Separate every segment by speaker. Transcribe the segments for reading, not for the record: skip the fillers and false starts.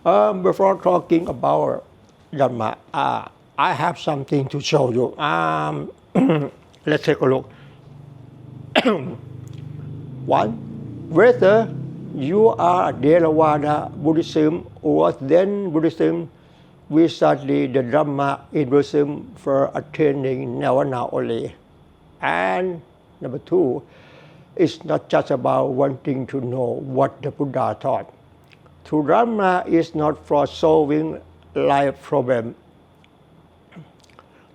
Speaker 1: Before talking about Dharma, I have something to show you. Let's take a look. One, whether you are a Theravada Buddhism or Zen Buddhism, we study the Dharma in Buddhism for attaining Nirvana only. And number two, it's not just about wanting to know what the Buddha taught. True Dharma is not for solving life problems.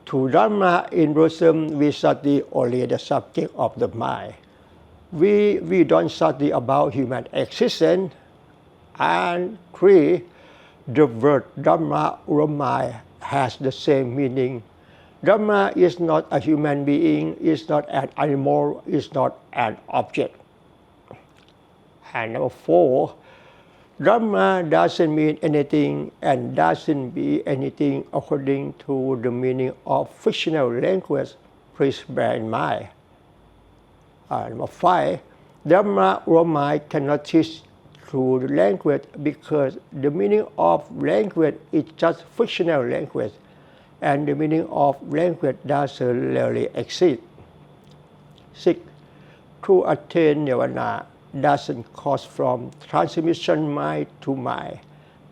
Speaker 1: True Dharma in Buddhism, we study only the subject of the mind. We don't study about human existence. And three, the word Dharma or mind has the same meaning. Dharma is not a human being, is not an animal, is not an object. And number four, Dharma doesn't mean anything and doesn't be anything according to the meaning of fictional language. Please bear in mind. Number five, Dharma or mind cannot teach through the language because the meaning of language is just fictional language, and the meaning of language doesn't really exist. 6. To attain Nirvana doesn't cause from transmission mind to mind,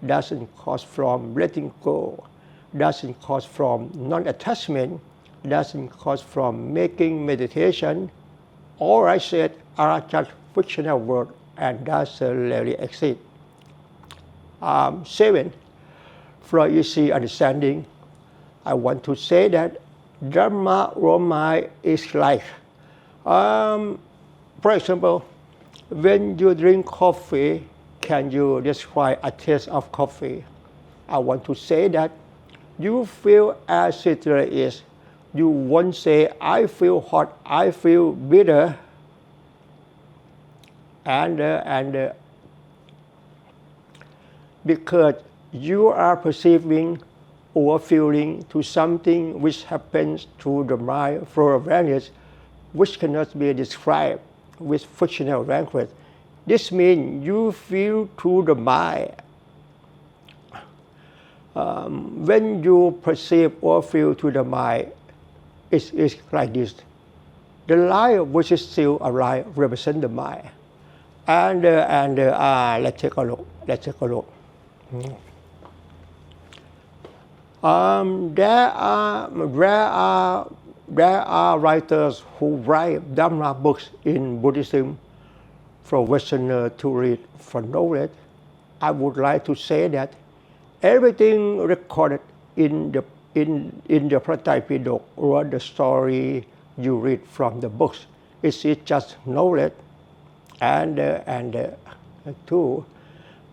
Speaker 1: doesn't cause from letting go, doesn't cause from non-attachment, doesn't cause from making meditation. All I said are just fictional words and doesn't really exist. 7. For easy understanding, I want to say that Dharma or mind is life. For example, when you drink coffee, can you describe a taste of coffee? I want to say that you feel as it really is. You won't say, I feel hot, I feel bitter, and because you are perceiving or feeling to something which happens to the mind for awareness, which cannot be described with fictional language. This means you feel through the mind. When you perceive or feel to the mind, it's like this. The light which is still alive represents the mind. And let's take a look. There are writers who write Dharma books in Buddhism for Westerners to read for knowledge. I would like to say that everything recorded in the Pleae or the story you read from the books is just knowledge. And two,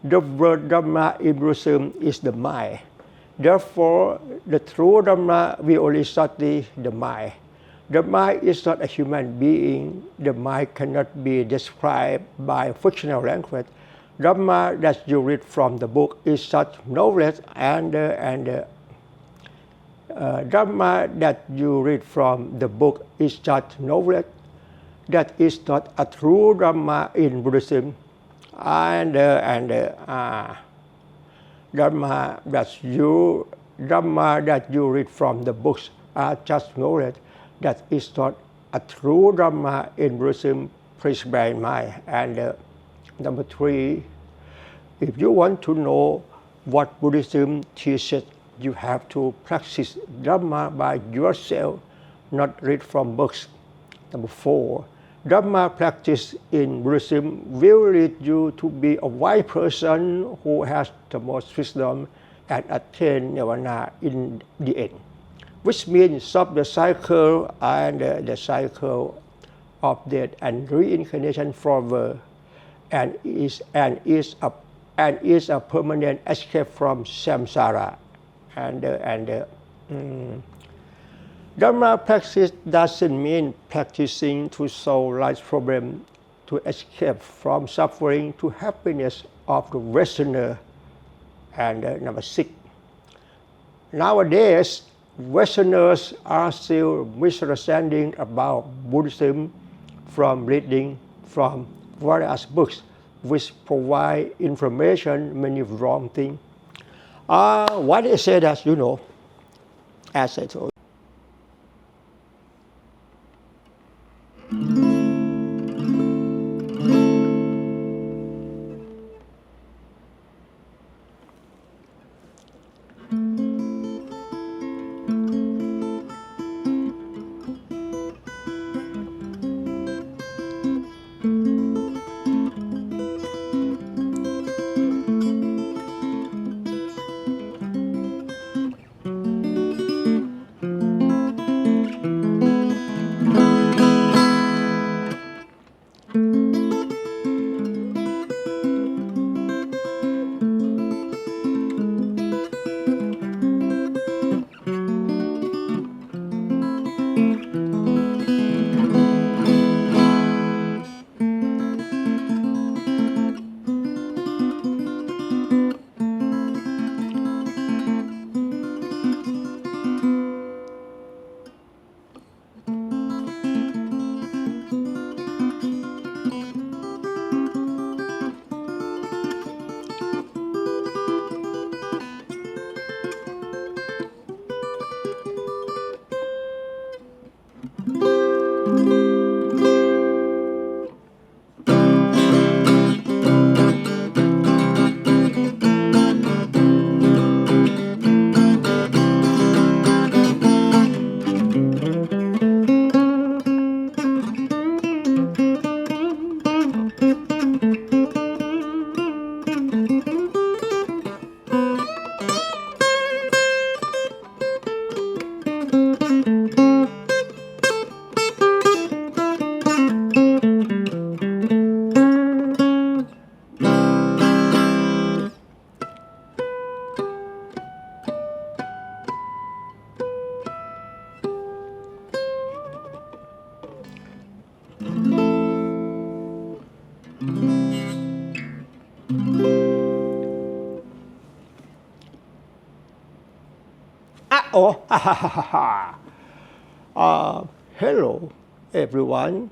Speaker 1: the word Dharma in Buddhism is the mind. Therefore, the true Dharma, we only study the mind. The mind is not a human being. The mind cannot be described by fictional language. Dharma that you read from the book is such knowledge, and Dharma that you read from the book is just knowledge. That is not a true Dharma in Buddhism. Dharma that you read from the books are just knowledge. That is not a true Dharma in Buddhism. Please bear in mind. And number three, if you want to know what Buddhism teaches, you have to practice Dharma by yourself, not read from books. Number four, Dharma practice in Buddhism will lead you to be a wise person who has the most wisdom and attain Nirvana in the end, which means stop the cycle and the cycle of death and reincarnation forever, and is a permanent escape from samsara. Dharma practice doesn't mean practicing to solve life's problem, to escape from suffering to happiness of the Westerner. And number six, nowadays, Westerners are still misunderstanding about Buddhism from reading from various books which provide information many wrong things. What I say that, as I told hello everyone,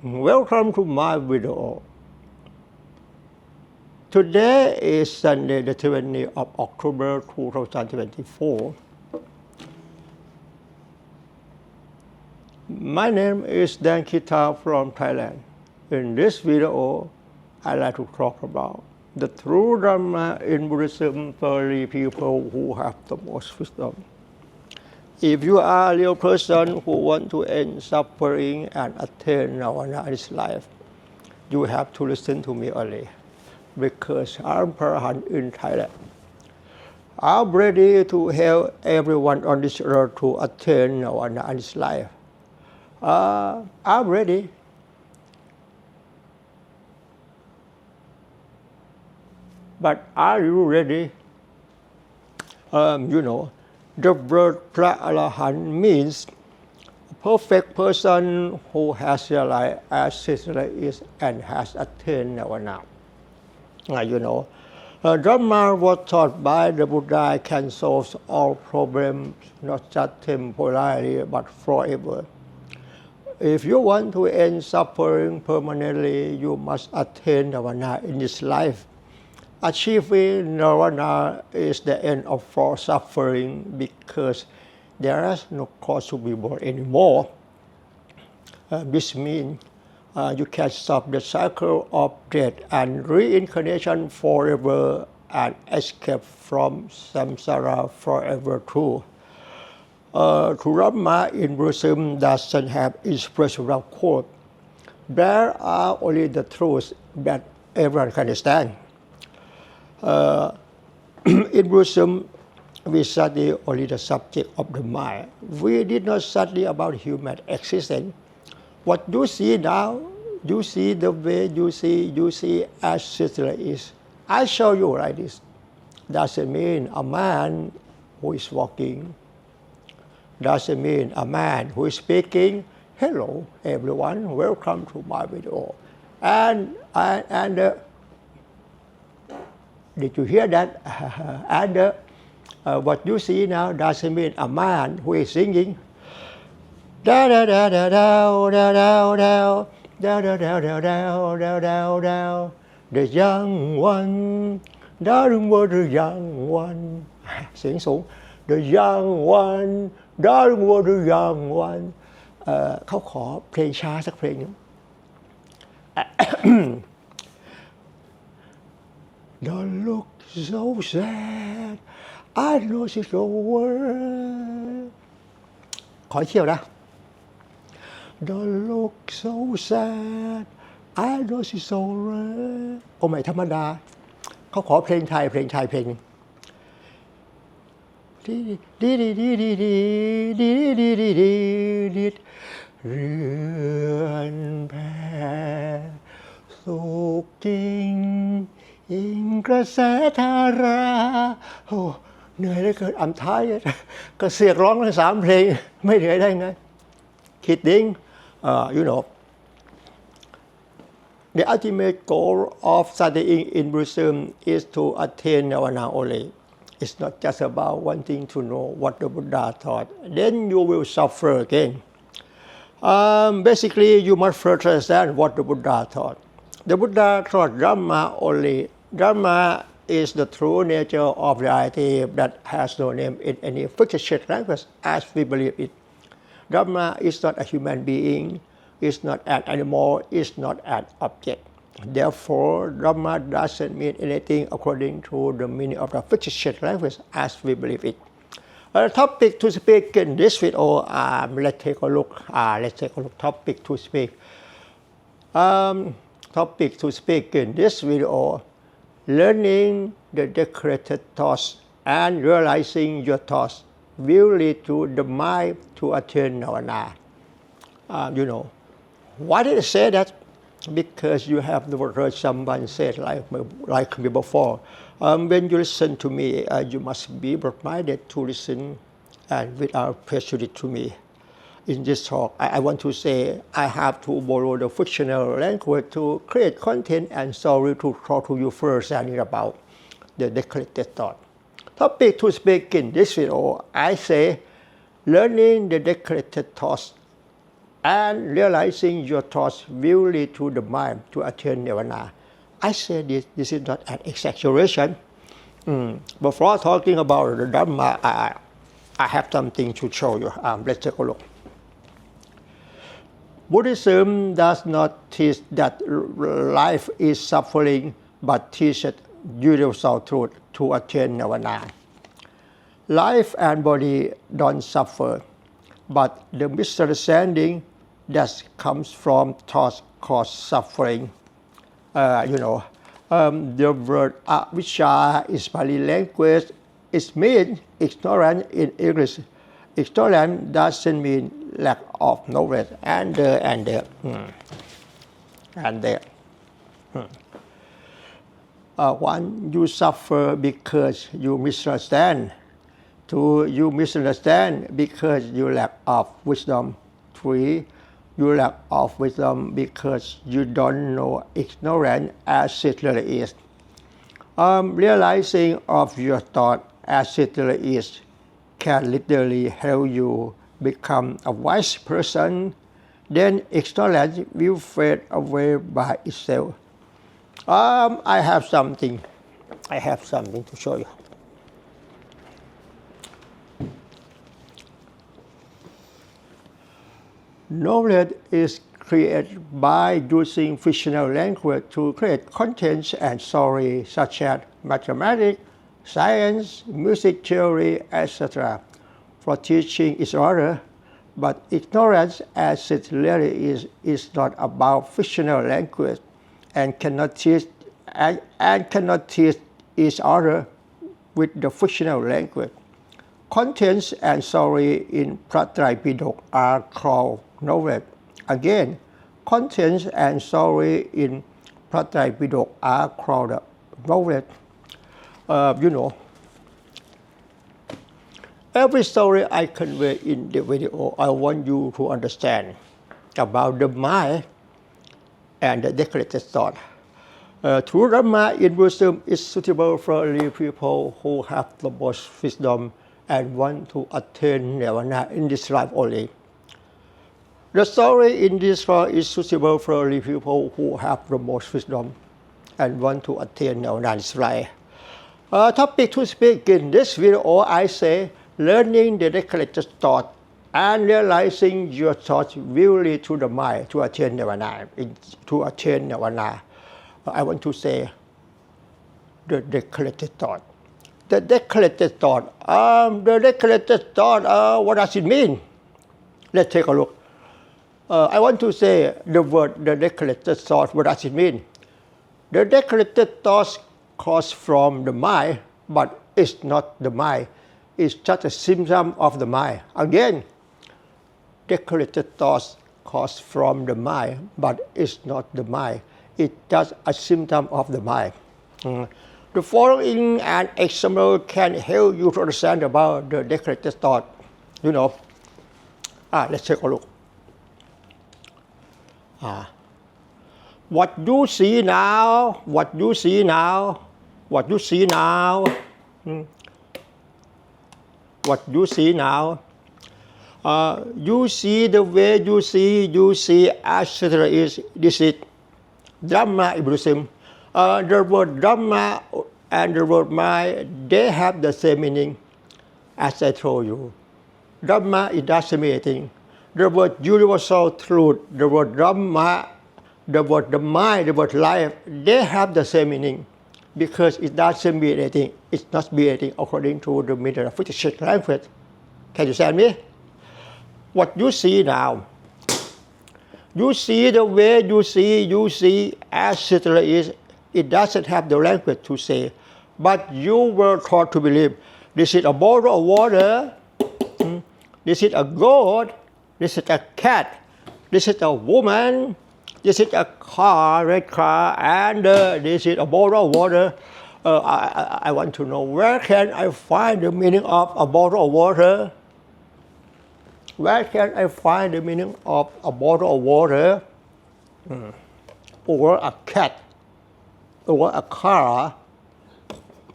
Speaker 1: welcome to my video. Today is Sunday the 20th of October 2024. My name is Dan Kita from Thailand. In this video, I'd like to talk about the true Dharma in Buddhism for the people who have the most wisdom. If you are a real person who want to end suffering and attain Nirvana in this life, you have to listen to me early, because I'm Parhan in Thailand. I'm ready to help everyone on this earth to attain Nirvana in this life. I'm ready. But are you ready? The word Pleae means a perfect person who has realized as it is and has attained Nirvana. Dharma was taught by the Buddha can solve all problems, not just temporarily but forever. If you want to end suffering permanently, you must attain Nirvana in this life. Achieving Nirvana is the end of all suffering because there is no cause to be born anymore. This means you can stop the cycle of death and reincarnation forever and escape from samsara forever too. Dharma in Buddhism doesn't have inspirational quote. There are only the truths that everyone can understand. In Buddhism, we study only the subject of the mind. We did not study about human existence. What you see now, you see the way you see as it is. I show you like this. Doesn't mean a man who is walking. Doesn't mean a man who is speaking. Hello, everyone. Welcome to my video. Did you hear that? What you see now doesn't mean a man who is singing. Da da da da da da da da da da da da da da da. The young one Darling were the young one เสียงสูง The young one Darling were the young one เขาขอเพลงช้าสักเพลงหนึง Don't look so sad I know it's over ขอเที่ยวนะ Don't look so sad I know it's over โอ้ไม่ธรรมดาเขาขอเพลงไทยเพลงหนึ่งดีดีดีดีดีดีดีดีดีดีเรือนแพสุขจริงอิงกระแสธาราโอ้เหนื่อยเหลือเกินอ่ำท้ายก็เสียกร้องทั้ง3 เพลงไม่เหนื่อยได้ไง Kidding you know The ultimate goal of studying in Buddhism is to attain Nirvana only. It's not just about wanting to know what the Buddha taught. Then you will suffer again. Basically, you must first understand what the Buddha taught. The Buddha taught Dharma only. Dharma is the true nature of reality that has no name in any fictional language as we believe it. Dharma is not a human being. Is not an animal, is not an object. Therefore, Dharma doesn't mean anything according to the meaning of the fictional language as we believe it. The topic to speak in this video, let's take a look. Topic to speak. Topic to speak in this video, learning the declarated thoughts and realizing your thoughts will lead to the mind to attain Nirvana. You know. Why did I say that? Because you have never heard someone say it like me before. When you listen to me, you must be broad-minded to listen and without prejudice to me. In this talk, I want to say I have to borrow the fictional language to create content and story to talk to you first and about the declarated thought. Topic to speak in this video, I say learning the declarated thoughts and realizing your thoughts will lead to the mind to attain Nirvana. I say this is not an exaggeration. Before talking about the Dharma, I have something to show you. Let's take a look. Buddhism does not teach that life is suffering, but teaches universal truth to attain Nirvana. Life and body don't suffer, but the misunderstanding that comes from thoughts cause suffering. The word avijja is Pali language. It means ignorant in English. Ignorant doesn't mean lack of knowledge. One, you suffer because you misunderstand. Two, you misunderstand because you lack of wisdom. Three, you lack of wisdom because you don't know ignorance as it really is. Realizing of your thought as it really is can literally help you become a wise person. Then ignorance will fade away by itself. I have something to show you. Knowledge is created by using fictional language to create contents and stories such as mathematics, science, music theory, etc. for teaching each other, but ignorance as it really is not about fictional language and cannot teach each other with the fictional language. Contents and story in Pleae are called knowledge. Again, contents and story in Pleae are called knowledge. Every story I convey in the video, I want you to understand about the mind and the declarated thought. True Dharma in Buddhism is suitable for only people who have the most wisdom and want to attain Nirvana in this life only. The story in this talk is suitable for only people who have the most wisdom and want to attain Nirvana in this life. Topic to speak in this video, I say learning the declarated thought and realizing your thoughts will lead to the mind to attain Nirvana. To attain Nirvana, I want to say the declarated thought. The declarated thought. What does it mean? Let's take a look. I want to say the word the declarated thought. What does it mean? The declarated thoughts comes from the mind, but it's not the mind. It's just a symptom of the mind. Again, declarated thoughts comes from the mind, but it's not the mind. It's just a symptom of the mind. The following an example can help you to understand about the declarated thought. Let's take a look. What you see now, you see the way you see as it is. This is Dharma In Buddhism. The word Dharma and the word mind, they have the same meaning as I told you. Dharma, it doesn't mean anything. The word universal truth, the word Dhamma, the word the mind, the word life, they have the same meaning because it doesn't mean anything. It's not mean anything according to the meaning of fictional language. Can you understand me? What you see now, you see the way you see as it is. It doesn't have the language to say, but you were taught to believe this is a bottle of water, this is a goat, this is a cat, this is a woman, this is a car, red car, and this is a bottle of water. I want to know, where can I find the meaning of a bottle of water? Where can I find the meaning of a bottle of water, or a cat, or a car,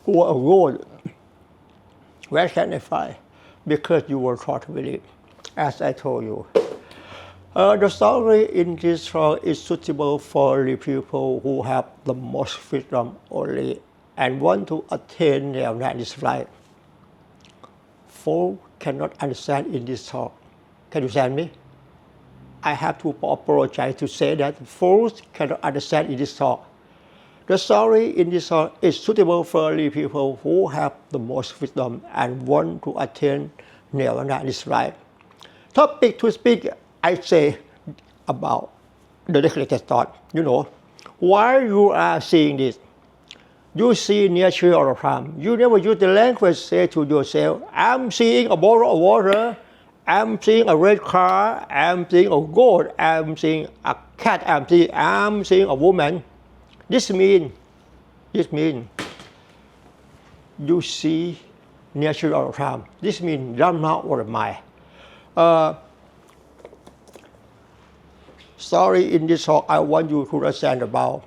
Speaker 1: or a road? Where can I find? Because you were taught to believe, as I told you. The story in this talk is suitable for the people who have the most freedom only and want to attain their this life. Folks cannot understand in this talk. Can you understand me? I have to apologize to say that folks cannot understand in this talk. The story in this talk is suitable for the people who have the most wisdom and want to attain Nirvana in this life. Topic to speak, I say about the declarated thought. While you are seeing this, you see nature all the time. You never use the language, say to yourself, I'm seeing a bottle of water, I'm seeing a red car, I'm seeing a goat, I'm seeing a cat, I'm seeing a woman. This means you see nature all the time. This means Dharma or mind. Story in this talk I want you to understand about.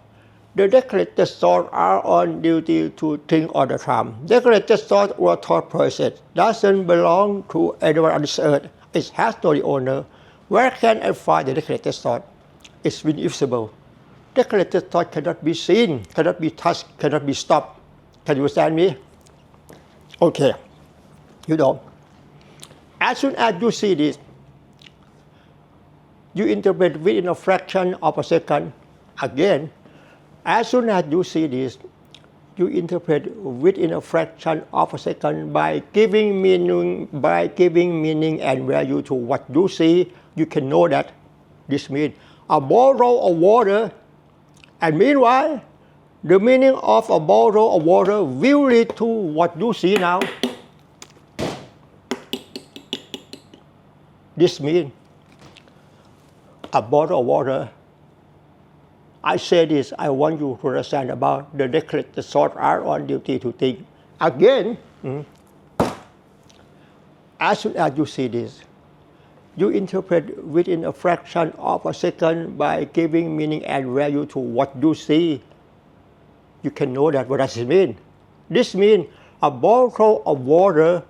Speaker 1: The declarated thoughts are on duty to think all the time. Declarated thought or thought process doesn't belong to anyone on this earth. It has no owner. Where can I find the declarated thought? It's invisible. Declarated thought cannot be seen, cannot be touched, cannot be stopped. Can you understand me? Okay. As soon as you see this, you interpret within a fraction of a second. Again, as soon as you see this, you interpret within a fraction of a second by giving meaning and value to what you see. You can know that this means a bottle of water, and meanwhile, the meaning of a bottle of water will lead to what you see now. This means a bottle of water. I say this, I want you to understand about the declarated thoughts are on duty to think. Again, as soon as you see this, you interpret within a fraction of a second by giving meaning and value to what you see. You can know that. What does it mean? This means a bottle of water,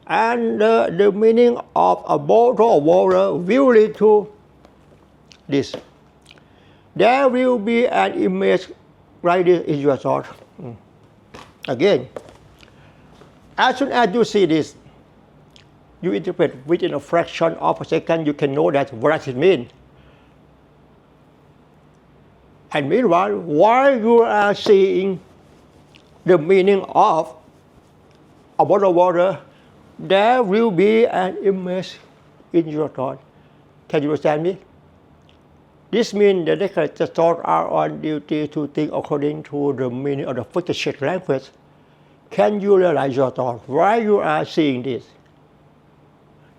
Speaker 1: and the meaning of a bottle of water will lead to this. There will be an image like this in your thought. Again, as soon as you see this, you interpret within a fraction of a second, you can know that what does it mean. And meanwhile, while you are seeing the meaning of a bottle of water, there will be an image in your thought. Can you understand me? This means the declarated thoughts are on duty to think according to the meaning of the fictional language. Can you realize your thought? While you are seeing this,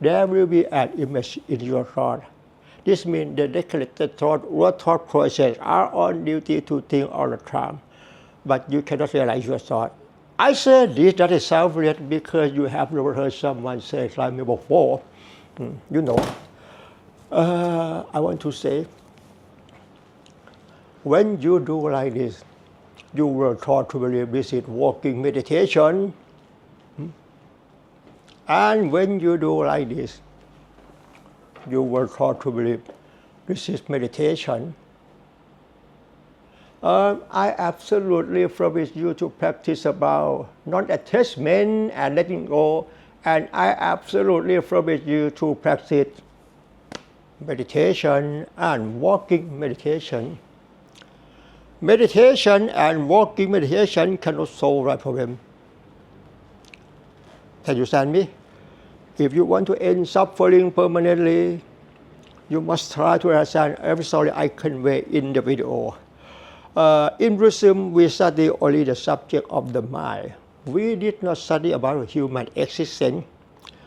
Speaker 1: there will be an image in your thought. This means the declarated thought or thought process are on duty to think all the time, but you cannot realize your thought. I say this, that is self-realized because you have never heard someone say it like me before. I want to say, when you do like this, you were taught to believe this is walking meditation. And when you do like this, you were taught to believe this is meditation. I absolutely forbid you to practice about non-attachment and letting go, and I absolutely forbid you to practice meditation and walking meditation. Meditation and walking meditation cannot solve that problem. Can you understand me? If you want to end suffering permanently, you must try to understand every story I convey in the video. In Buddhism, we study only the subject of the mind. We did not study about human existence.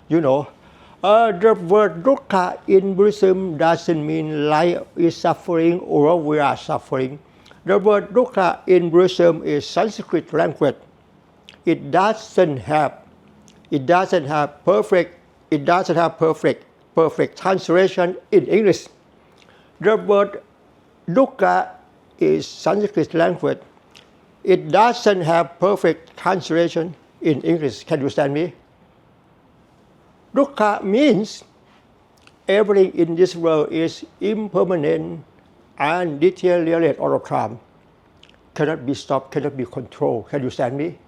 Speaker 1: The word dukkha in Buddhism doesn't mean life is suffering or we are suffering. The word dukkha in Buddhism is Sanskrit language. It doesn't have perfect translation in English. The word dukkha is Sanskrit language. It doesn't have perfect translation in English. Can you understand me? Dukkha means everything in this world is impermanent and deteriorate all the time. Cannot be stopped, cannot be controlled. Can you understand me?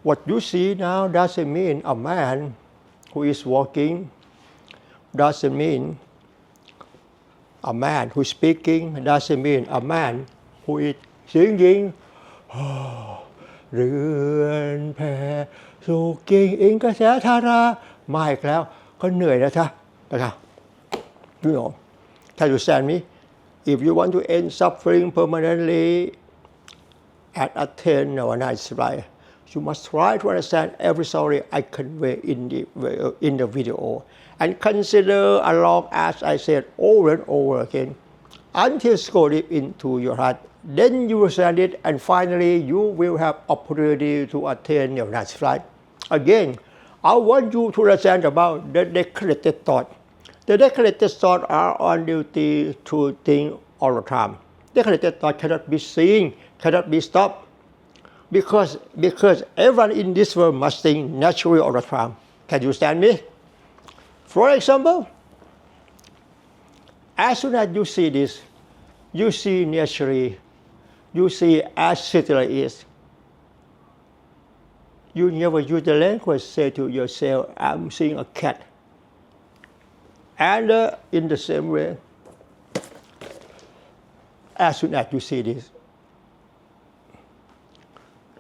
Speaker 1: What you see now doesn't mean a man who is walking, doesn't mean a man who is speaking, doesn't mean a man who is singing. เรือนแพสุกิ่งอิงกระแสธารามาอีกแล้วก็เหนื่อยแล้วนะครับ Can you understand me? If you want to end suffering permanently and attain Nirvana, you must try to understand every story I convey in the video and consider along as I said over and over again until it goes deep into your heart. Then you will understand it, and finally you will have opportunity to attain Nirvana. Again, I want you to understand about the declarated thought. The declarated thoughts are on duty to think all the time. Declarated thought cannot be seen, cannot be stopped, because everyone in this world must think naturally all the time. Can you understand me? For example, as soon as you see this, you see naturally, you see as it is. You never use the language, say to yourself, I'm seeing a cat. And in the same way, as soon as you see this,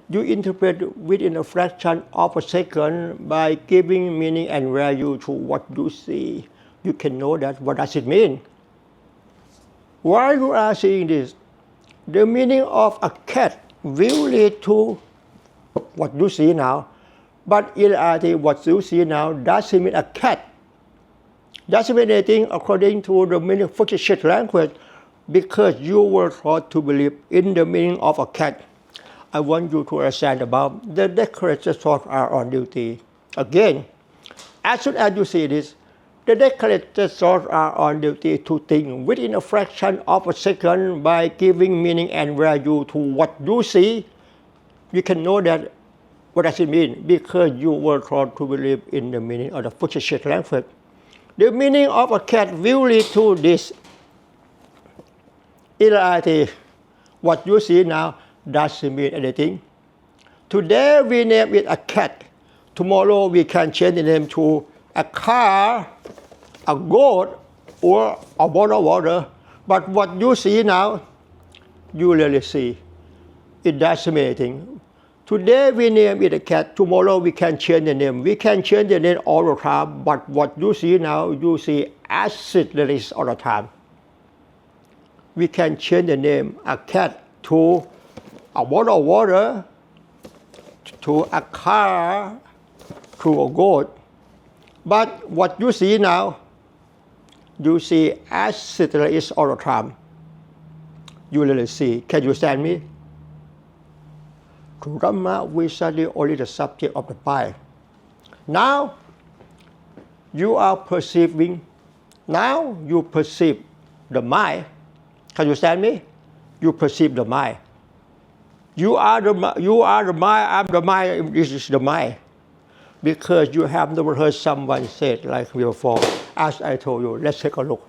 Speaker 1: you interpret within a fraction of a second by giving meaning and value to what you see. You can know that what does it mean. While you are seeing this, the meaning of a cat will lead to what you see now, but in reality what you see now doesn't mean a cat. Doesn't mean anything according to the meaning of fictional language, because you were taught to believe in the meaning of a cat. I want you to understand about the declarated thoughts are on duty. Again, as soon as you see this, the declarated thoughts are on duty to think within a fraction of a second by giving meaning and value to what you see. You can know that what does it mean, because you were taught to believe in the meaning of the fictional language. The meaning of a cat will lead to this. In reality, what you see now doesn't mean anything. Today we name it a cat. Tomorrow we can change the name to a car, a goat, or a bottle of water. But what you see now, you really see. It doesn't mean anything. Today we name it a cat. Tomorrow we can change the name. We can change the name all the time. But what you see now, you see as it is all the time. We can change the name a cat to a bottle of water, to a car, to a goat. But what you see now, you see as it is all the time. You really see. Can you understand me? To Dhamma, we study only the subject of the mind. Now, you are perceiving. Now you perceive the mind. Can you understand me? You perceive the mind. You are the mind. I'm the mind. This is the mind. Because you have never heard someone say it like before. As I told you, let's take a look.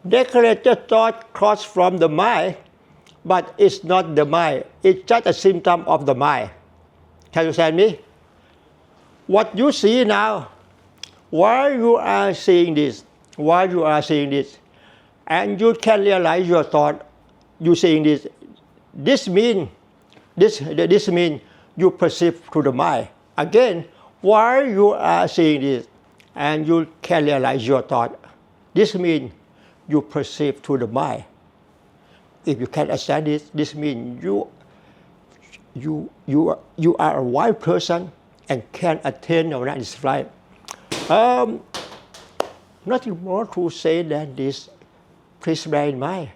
Speaker 1: Declarated thought comes from the mind, but it's not the mind. It's just a symptom of the mind. Can you understand me? What you see now, while you are seeing this, and you can realize your thought, you seeing this. This mean you perceive through the mind. Again, while you are seeing this, and you can realize your thought, this means you perceive through the mind. If you can understand this means you are a wise person and can attain Nirvana in this life. Nothing more to say than this. Please bear in mind.